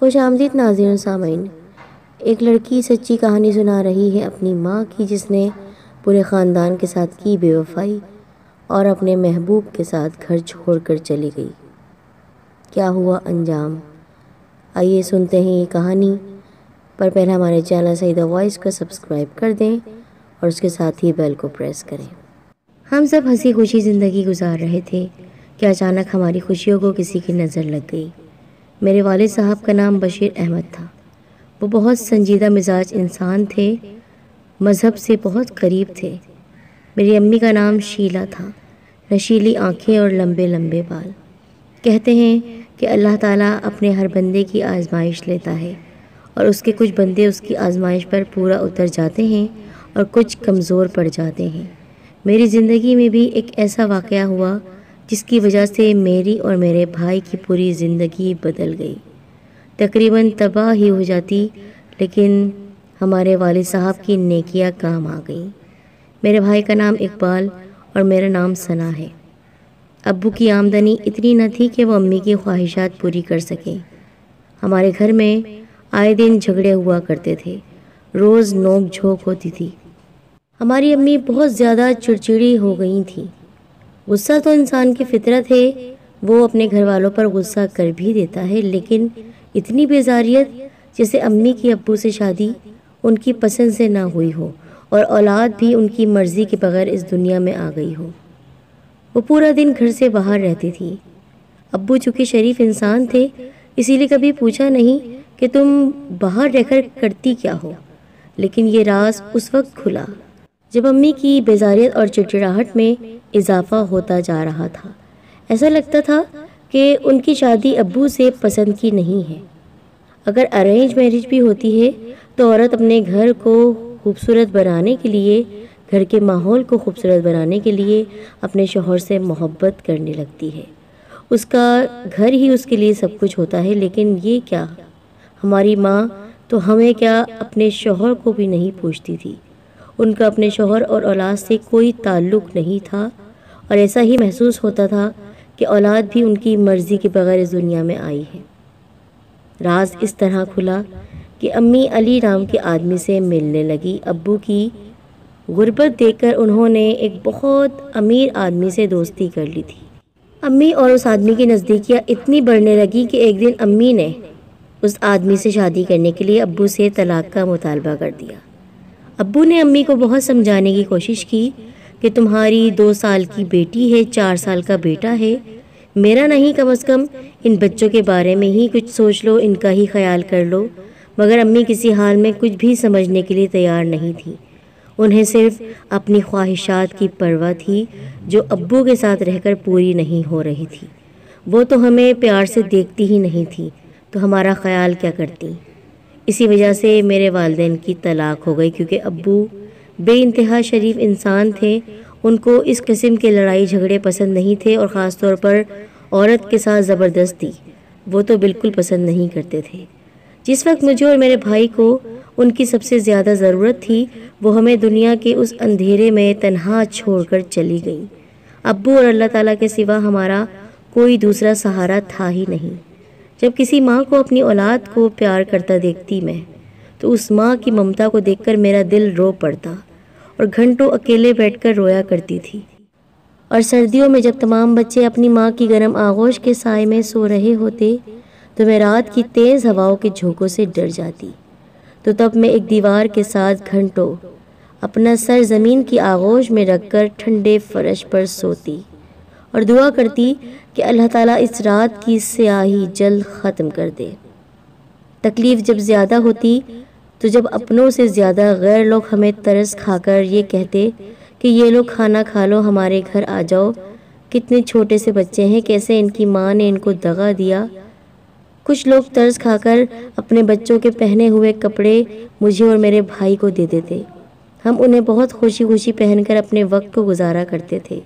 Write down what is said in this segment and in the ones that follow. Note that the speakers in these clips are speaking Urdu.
خوش آمدید ناظرین و سامعین۔ ایک لڑکی سچی کہانی سنا رہی ہے اپنی ماں کی، جس نے پورے خاندان کے ساتھ کی بے وفائی اور اپنے محبوب کے ساتھ گھر چھوڑ کر چلی گئی۔ کیا ہوا انجام؟ آئیے سنتے ہیں یہ کہانی، پر پہلے ہمارے چینل سعیدہ وائس کو سبسکرائب کر دیں اور اس کے ساتھ ہی بیل کو پریس کریں۔ ہم سب ہنسی خوشی زندگی گزار رہے تھے کہ اچانک ہماری خوشیوں کو کسی کی نظر لگ گئی۔ میرے والد صاحب کا نام بشیر احمد تھا۔ وہ بہت سنجیدہ مزاج انسان تھے، مذہب سے بہت قریب تھے۔ میری امی کا نام شیلا تھا، نشیلی آنکھیں اور لمبے لمبے بال۔ کہتے ہیں کہ اللہ تعالیٰ اپنے ہر بندے کی آزمائش لیتا ہے، اور اس کے کچھ بندے اس کی آزمائش پر پورا اتر جاتے ہیں اور کچھ کمزور پڑ جاتے ہیں۔ میری زندگی میں بھی ایک ایسا واقعہ ہوا جس کی وجہ سے میری اور میرے بھائی کی پوری زندگی بدل گئی، تقریباً تباہ ہی ہو جاتی، لیکن ہمارے والد صاحب کی نیکیاں کام آ گئیں۔ میرے بھائی کا نام اقبال اور میرا نام ثنا ہے۔ ابو کی آمدنی اتنی نہ تھی کہ وہ امی کی خواہشات پوری کر سکیں۔ ہمارے گھر میں آئے دن جھگڑے ہوا کرتے تھے، روز نوک جھوک ہوتی تھی۔ ہماری امی بہت زیادہ چڑچڑی ہو گئی تھیں۔ غصہ تو انسان کی فطرت ہے، وہ اپنے گھر والوں پر غصہ کر بھی دیتا ہے، لیکن اتنی بیزاریت جیسے امی کی ابو سے شادی ان کی پسند سے نہ ہوئی ہو اور اولاد بھی ان کی مرضی کے بغیر اس دنیا میں آ گئی ہو۔ وہ پورا دن گھر سے باہر رہتی تھی۔ ابو چونکہ شریف انسان تھے، اسی لیے کبھی پوچھا نہیں کہ تم باہر رہ کر کرتی کیا ہو، لیکن یہ راز اس وقت کھلا جب امی کی بیزاریت اور چڑچڑاہٹ میں اضافہ ہوتا جا رہا تھا۔ ایسا لگتا تھا کہ ان کی شادی ابو سے پسند کی نہیں ہے۔ اگر ارینج میرج بھی ہوتی ہے تو عورت اپنے گھر کو خوبصورت بنانے کے لیے، گھر کے ماحول کو خوبصورت بنانے کے لیے اپنے شوہر سے محبت کرنے لگتی ہے۔ اس کا گھر ہی اس کے لیے سب کچھ ہوتا ہے، لیکن یہ کیا، ہماری ماں تو ہمیں کیا اپنے شوہر کو بھی نہیں پوچھتی تھی۔ ان کا اپنے شوہر اور اولاد سے کوئی تعلق نہیں تھا، اور ایسا ہی محسوس ہوتا تھا کہ اولاد بھی ان کی مرضی کے بغیر اس دنیا میں آئی ہے۔ راز اس طرح کھلا کہ امی علی نام کے آدمی سے ملنے لگی۔ ابو کی غربت دیکھ کر انہوں نے ایک بہت امیر آدمی سے دوستی کر لی تھی۔ امی اور اس آدمی کی نزدیکیاں اتنی بڑھنے لگی کہ ایک دن امی نے اس آدمی سے شادی کرنے کے لیے ابو سے طلاق کا مطالبہ کر دیا۔ ابو نے امی کو بہت سمجھانے کی کوشش کی کہ تمہاری 2 سال کی بیٹی ہے، 4 سال کا بیٹا ہے، میرا نہیں، کم از کم ان بچوں کے بارے میں ہی کچھ سوچ لو، ان کا ہی خیال کر لو۔ مگر امی کسی حال میں کچھ بھی سمجھنے کے لیے تیار نہیں تھی۔ انہیں صرف اپنی خواہشات کی پرواہ تھی، جو ابو کے ساتھ رہ کر پوری نہیں ہو رہی تھی۔ وہ تو ہمیں پیار سے دیکھتی ہی نہیں تھی، تو ہمارا خیال کیا کرتی؟ اسی وجہ سے میرے والدین کی طلاق ہو گئی، کیونکہ ابو بے انتہا شریف انسان تھے۔ ان کو اس قسم کے لڑائی جھگڑے پسند نہیں تھے، اور خاص طور پر عورت کے ساتھ زبردستی وہ تو بالکل پسند نہیں کرتے تھے۔ جس وقت مجھے اور میرے بھائی کو ان کی سب سے زیادہ ضرورت تھی، وہ ہمیں دنیا کے اس اندھیرے میں تنہا چھوڑ کر چلی گئی۔ ابو اور اللہ تعالیٰ کے سوا ہمارا کوئی دوسرا سہارا تھا ہی نہیں۔ جب کسی ماں کو اپنی اولاد کو پیار کرتا دیکھتی میں، تو اس ماں کی ممتا کو دیکھ کر میرا دل رو پڑتا اور گھنٹوں اکیلے بیٹھ کر رویا کرتی تھی۔ اور سردیوں میں جب تمام بچے اپنی ماں کی گرم آغوش کے سائے میں سو رہے ہوتے، تو میں رات کی تیز ہواؤں کے جھونکوں سے ڈر جاتی۔ تو تب میں ایک دیوار کے ساتھ گھنٹوں اپنا سر زمین کی آغوش میں رکھ کر ٹھنڈے فرش پر سوتی اور دعا کرتی کہ اللہ تعالیٰ اس رات کی سیاہی جلد ختم کر دے۔ تکلیف جب زیادہ ہوتی تو جب اپنوں سے زیادہ غیر لوگ ہمیں ترس کھا کر یہ کہتے کہ یہ لوگ کھانا کھا لو، ہمارے گھر آ جاؤ، کتنے چھوٹے سے بچے ہیں، کیسے ان کی ماں نے ان کو دغا دیا۔ کچھ لوگ ترس کھا کر اپنے بچوں کے پہنے ہوئے کپڑے مجھے اور میرے بھائی کو دے دیتے۔ ہم انہیں بہت خوشی خوشی پہن کر اپنے وقت کو گزارا کرتے تھے۔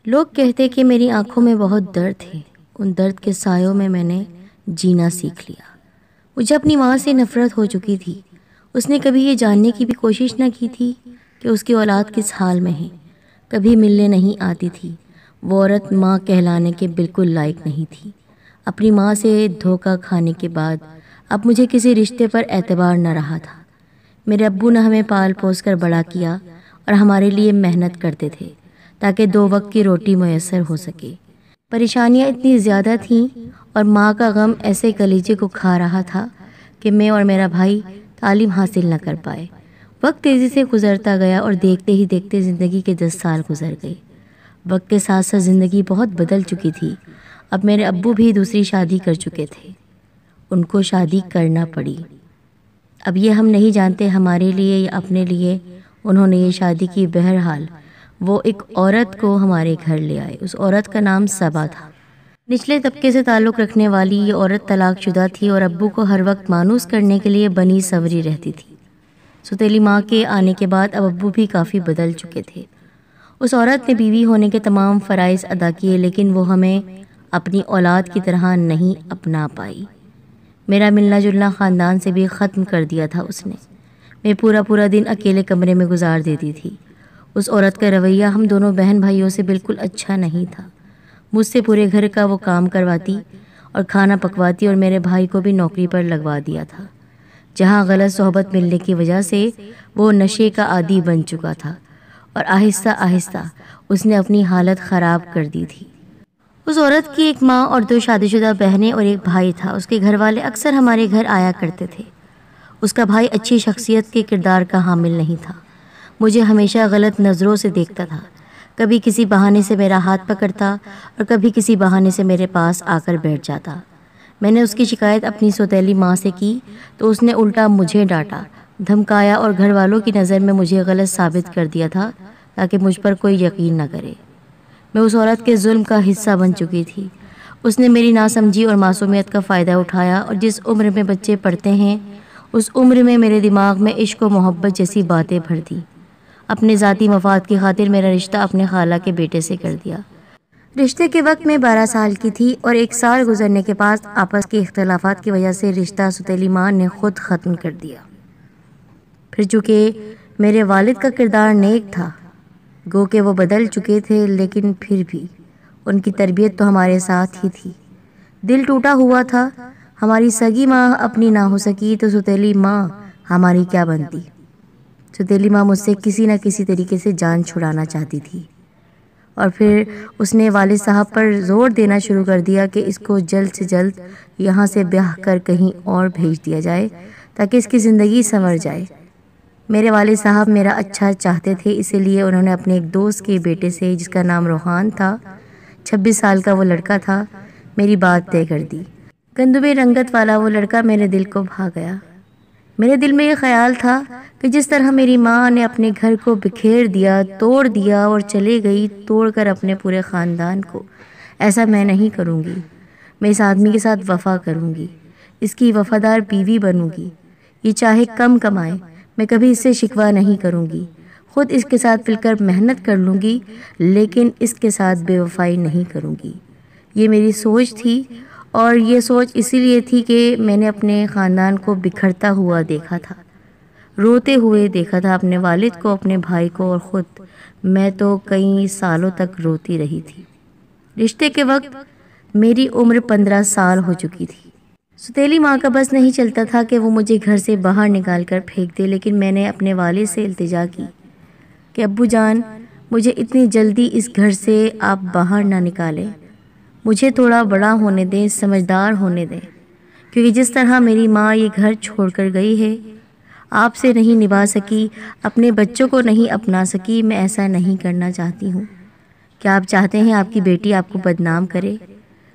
لوگ کہتے کہ میری آنکھوں میں بہت درد ہے۔ ان درد کے سایوں میں نے جینا سیکھ لیا۔ مجھے اپنی ماں سے نفرت ہو چکی تھی۔ اس نے کبھی یہ جاننے کی بھی کوشش نہ کی تھی کہ اس کی اولاد کس حال میں ہے، کبھی ملنے نہیں آتی تھی۔ وہ عورت ماں کہلانے کے بالکل لائق نہیں تھی۔ اپنی ماں سے دھوکہ کھانے کے بعد اب مجھے کسی رشتے پر اعتبار نہ رہا تھا۔ میرے ابو نے ہمیں پال پوس کر بڑا کیا اور ہمارے لیے محنت کرتے تھے تاکہ 2 وقت کی روٹی میسر ہو سکے۔ پریشانیاں اتنی زیادہ تھیں اور ماں کا غم ایسے کلیجے کو کھا رہا تھا کہ میں اور میرا بھائی تعلیم حاصل نہ کر پائے۔ وقت تیزی سے گزرتا گیا اور دیکھتے ہی دیکھتے زندگی کے 10 سال گزر گئے۔ وقت کے ساتھ ساتھ زندگی بہت بدل چکی تھی۔ اب میرے ابو بھی دوسری شادی کر چکے تھے، ان کو شادی کرنا پڑی۔ اب یہ ہم نہیں جانتے ہمارے لیے یا اپنے لیے انہوں نے یہ شادی کی۔ بہرحال وہ ایک عورت کو ہمارے گھر لے آئے۔ اس عورت کا نام صبا تھا۔ نچلے طبقے سے تعلق رکھنے والی یہ عورت طلاق شدہ تھی اور ابو کو ہر وقت مانوس کرنے کے لیے بنی سنوری رہتی تھی۔ سوتیلی ماں کے آنے کے بعد اب ابو بھی کافی بدل چکے تھے۔ اس عورت نے بیوی ہونے کے تمام فرائض ادا کیے، لیکن وہ ہمیں اپنی اولاد کی طرح نہیں اپنا پائی۔ میرا ملنا جلنا خاندان سے بھی ختم کر دیا تھا اس نے۔ میں پورا دن اکیلے کمرے میں گزار دیتی تھی۔ اس عورت کا رویہ ہم دونوں بہن بھائیوں سے بالکل اچھا نہیں تھا۔ مجھ سے پورے گھر کا وہ کام کرواتی اور کھانا پکواتی اور میرے بھائی کو بھی نوکری پر لگوا دیا تھا، جہاں غلط صحبت ملنے کی وجہ سے وہ نشے کا عادی بن چکا تھا اور آہستہ آہستہ اس نے اپنی حالت خراب کر دی تھی۔ اس عورت کی ایک ماں اور 2 شادی شدہ بہنیں اور ایک بھائی تھا۔ اس کے گھر والے اکثر ہمارے گھر آیا کرتے تھے۔ اس کا بھائی اچھی شخصیت کے کردار کا حامل نہیں تھا، مجھے ہمیشہ غلط نظروں سے دیکھتا تھا۔ کبھی کسی بہانے سے میرا ہاتھ پکڑتا اور کبھی کسی بہانے سے میرے پاس آ کر بیٹھ جاتا۔ میں نے اس کی شکایت اپنی سوتیلی ماں سے کی تو اس نے الٹا مجھے ڈانٹا، دھمکایا اور گھر والوں کی نظر میں مجھے غلط ثابت کر دیا تھا تاکہ مجھ پر کوئی یقین نہ کرے۔ میں اس عورت کے ظلم کا حصہ بن چکی تھی۔ اس نے میری ناسمجھی اور معصومیت کا فائدہ اٹھایا اور جس عمر میں بچے پڑھتے ہیں اس عمر میں میرے دماغ میں عشق و محبت جیسی باتیں بھر دی۔ اپنے ذاتی مفاد کی خاطر میرا رشتہ اپنے خالہ کے بیٹے سے کر دیا۔ رشتے کے وقت میں 12 سال کی تھی اور 1 سال گزرنے کے بعد آپس کے اختلافات کی وجہ سے رشتہ سوتیلی ماں نے خود ختم کر دیا۔ پھر چونکہ میرے والد کا کردار نیک تھا، گو کہ وہ بدل چکے تھے، لیکن پھر بھی ان کی تربیت تو ہمارے ساتھ ہی تھی۔ دل ٹوٹا ہوا تھا۔ ہماری سگی ماں اپنی نہ ہو سکی تو سوتیلی ماں ہماری کیا بنتی۔ سوتیلی ماں مجھ سے کسی نہ کسی طریقے سے جان چھڑانا چاہتی تھی اور پھر اس نے والد صاحب پر زور دینا شروع کر دیا کہ اس کو جلد سے جلد یہاں سے بیاہ کر کہیں اور بھیج دیا جائے تاکہ اس کی زندگی سنور جائے۔ میرے والد صاحب میرا اچھا چاہتے تھے، اسی لیے انہوں نے اپنے ایک دوست کے بیٹے سے، جس کا نام روحان تھا، 26 سال کا وہ لڑکا تھا، میری بات طے کر دی۔ گندمے رنگت والا وہ لڑکا میرے دل کو بھا گیا۔ میرے دل میں یہ خیال تھا کہ جس طرح میری ماں نے اپنے گھر کو بکھیر دیا، توڑ دیا اور چلے گئی توڑ کر اپنے پورے خاندان کو، ایسا میں نہیں کروں گی۔ میں اس آدمی کے ساتھ وفا کروں گی، اس کی وفادار بیوی بنوں گی، یہ چاہے کم کمائے، میں کبھی اس سے شکوہ نہیں کروں گی، خود اس کے ساتھ مل کر محنت کر لوں گی، لیکن اس کے ساتھ بے وفائی نہیں کروں گی۔ یہ میری سوچ تھی اور یہ سوچ اسی لیے تھی کہ میں نے اپنے خاندان کو بکھرتا ہوا دیکھا تھا، روتے ہوئے دیکھا تھا، اپنے والد کو، اپنے بھائی کو اور خود میں تو کئی سالوں تک روتی رہی تھی۔ رشتے کے وقت میری عمر 15 سال ہو چکی تھی۔ سوتیلی ماں کا بس نہیں چلتا تھا کہ وہ مجھے گھر سے باہر نکال کر پھینک دے، لیکن میں نے اپنے والد سے التجا کی کہ ابو جان، مجھے اتنی جلدی اس گھر سے آپ باہر نہ نکالیں، مجھے تھوڑا بڑا ہونے دیں، سمجھدار ہونے دیں، کیونکہ جس طرح میری ماں یہ گھر چھوڑ کر گئی ہے، آپ سے نہیں نبھا سکی، اپنے بچوں کو نہیں اپنا سکی، میں ایسا نہیں کرنا چاہتی ہوں۔ کیا آپ چاہتے ہیں آپ کی بیٹی آپ کو بدنام کرے؟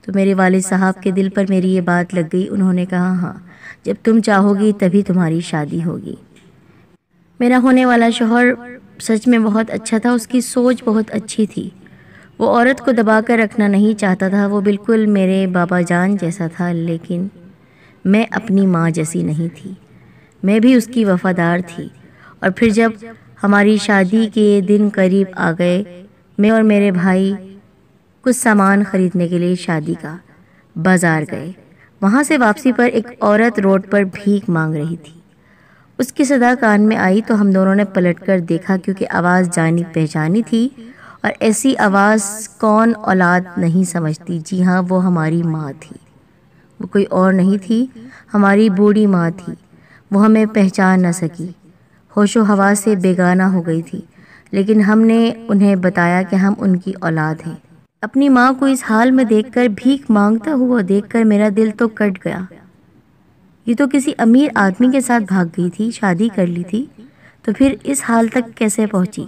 تو میرے والد صاحب کے دل پر میری یہ بات لگ گئی۔ انہوں نے کہا، ہاں، جب تم چاہو گی تبھی تمہاری شادی ہوگی۔ میرا ہونے والا شوہر سچ میں بہت اچھا تھا، اس کی سوچ بہت اچھی تھی۔ وہ عورت کو دبا کر رکھنا نہیں چاہتا تھا، وہ بالکل میرے بابا جان جیسا تھا، لیکن میں اپنی ماں جیسی نہیں تھی، میں بھی اس کی وفادار تھی۔ اور پھر جب ہماری شادی کے دن قریب آ گئے، میں اور میرے بھائی کچھ سامان خریدنے کے لیے شادی کا بازار گئے۔ وہاں سے واپسی پر ایک عورت روڈ پر بھیک مانگ رہی تھی۔ اس کی صدا کان میں آئی تو ہم دونوں نے پلٹ کر دیکھا، کیونکہ آواز جانی پہچانی تھی اور ایسی آواز کون اولاد نہیں سمجھتی۔ جی ہاں، وہ ہماری ماں تھی۔ وہ کوئی اور نہیں تھی، ہماری بوڑھی ماں تھی۔ وہ ہمیں پہچان نہ سکی، ہوش و حواس سے بیگانہ ہو گئی تھی، لیکن ہم نے انہیں بتایا کہ ہم ان کی اولاد ہیں۔ اپنی ماں کو اس حال میں دیکھ کر، بھیک مانگتا ہوا دیکھ کر میرا دل تو کٹ گیا۔ یہ تو کسی امیر آدمی کے ساتھ بھاگ گئی تھی، شادی کر لی تھی، تو پھر اس حال تک کیسے پہنچی؟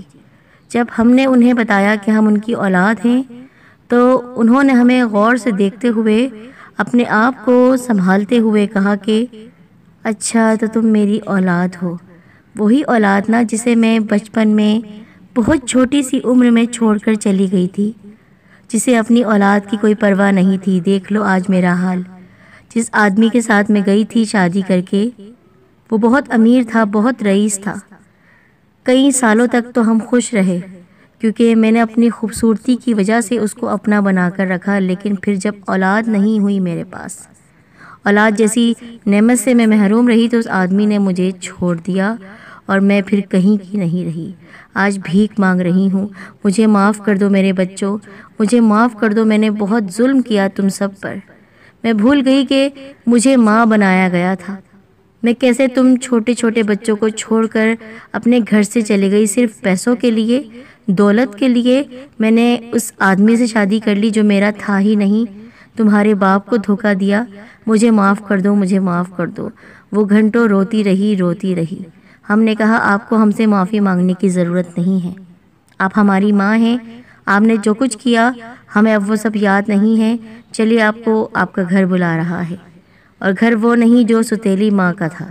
جب ہم نے انہیں بتایا کہ ہم ان کی اولاد ہیں تو انہوں نے ہمیں غور سے دیکھتے ہوئے، اپنے آپ کو سنبھالتے ہوئے کہا کہ اچھا تو تم میری اولاد ہو، وہی اولاد نا جسے میں بچپن میں بہت چھوٹی سی عمر میں چھوڑ کر چلی گئی تھی، جسے اپنی اولاد کی کوئی پرواہ نہیں تھی۔ دیکھ لو آج میرا حال۔ جس آدمی کے ساتھ میں گئی تھی شادی کر کے، وہ بہت امیر تھا، بہت رئیس تھا۔ کئی سالوں تک تو ہم خوش رہے، کیونکہ میں نے اپنی خوبصورتی کی وجہ سے اس کو اپنا بنا کر رکھا، لیکن پھر جب اولاد نہیں ہوئی میرے پاس، اولاد جیسی نعمت سے میں محروم رہی، تو اس آدمی نے مجھے چھوڑ دیا اور میں پھر کہیں کی نہیں رہی۔ آج بھیک مانگ رہی ہوں، مجھے معاف کر دو میرے بچوں، مجھے معاف کر دو، میں نے بہت ظلم کیا تم سب پر۔ میں بھول گئی کہ مجھے ماں بنایا گیا تھا۔ میں کیسے تم چھوٹے چھوٹے بچوں کو چھوڑ کر اپنے گھر سے چلی گئی، صرف پیسوں کے لیے، دولت کے لیے۔ میں نے اس آدمی سے شادی کر لی جو میرا تھا ہی نہیں، تمہارے باپ کو دھوکہ دیا۔ مجھے معاف کر دو، مجھے معاف کر دو۔ وہ گھنٹوں روتی رہی، روتی رہی۔ ہم نے کہا آپ کو ہم سے معافی مانگنے کی ضرورت نہیں ہے، آپ ہماری ماں ہیں، آپ نے جو کچھ کیا ہمیں اب وہ سب یاد نہیں ہے۔ چلیے آپ کو آپ کا گھر بلا رہا ہے، اور گھر وہ نہیں جو ستیلی ماں کا تھا،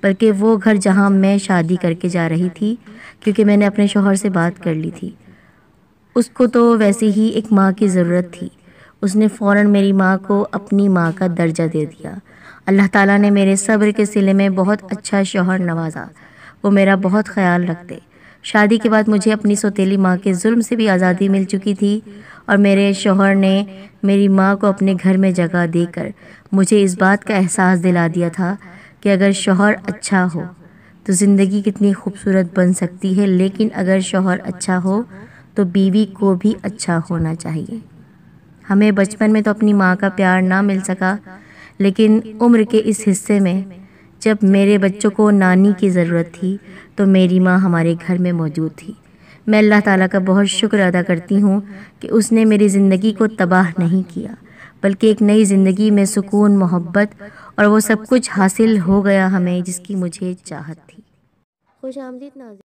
بلکہ وہ گھر جہاں میں شادی کر کے جا رہی تھی، کیونکہ میں نے اپنے شوہر سے بات کر لی تھی۔ اس کو تو ویسے ہی ایک ماں کی ضرورت تھی، اس نے فوراً میری ماں کو اپنی ماں کا درجہ دے دیا۔ اللہ تعالیٰ نے میرے صبر کے صلے میں بہت اچھا شوہر نوازا، وہ میرا بہت خیال رکھتے۔ شادی کے بعد مجھے اپنی سوتیلی ماں کے ظلم سے بھی آزادی مل چکی تھی، اور میرے شوہر نے میری ماں کو اپنے گھر میں جگہ دے کر مجھے اس بات کا احساس دلا دیا تھا کہ اگر شوہر اچھا ہو تو زندگی کتنی خوبصورت بن سکتی ہے، لیکن اگر شوہر اچھا ہو تو بیوی کو بھی اچھا ہونا چاہیے۔ ہمیں بچپن میں تو اپنی ماں کا پیار نہ مل سکا، لیکن عمر کے اس حصے میں جب میرے بچوں کو نانی کی ضرورت تھی تو میری ماں ہمارے گھر میں موجود تھی۔ میں اللہ تعالیٰ کا بہت شکر ادا کرتی ہوں کہ اس نے میری زندگی کو تباہ نہیں کیا، بلکہ ایک نئی زندگی میں سکون، محبت اور وہ سب کچھ حاصل ہو گیا ہمیں جس کی مجھے چاہت تھی۔ خوش آمدید ناظرین۔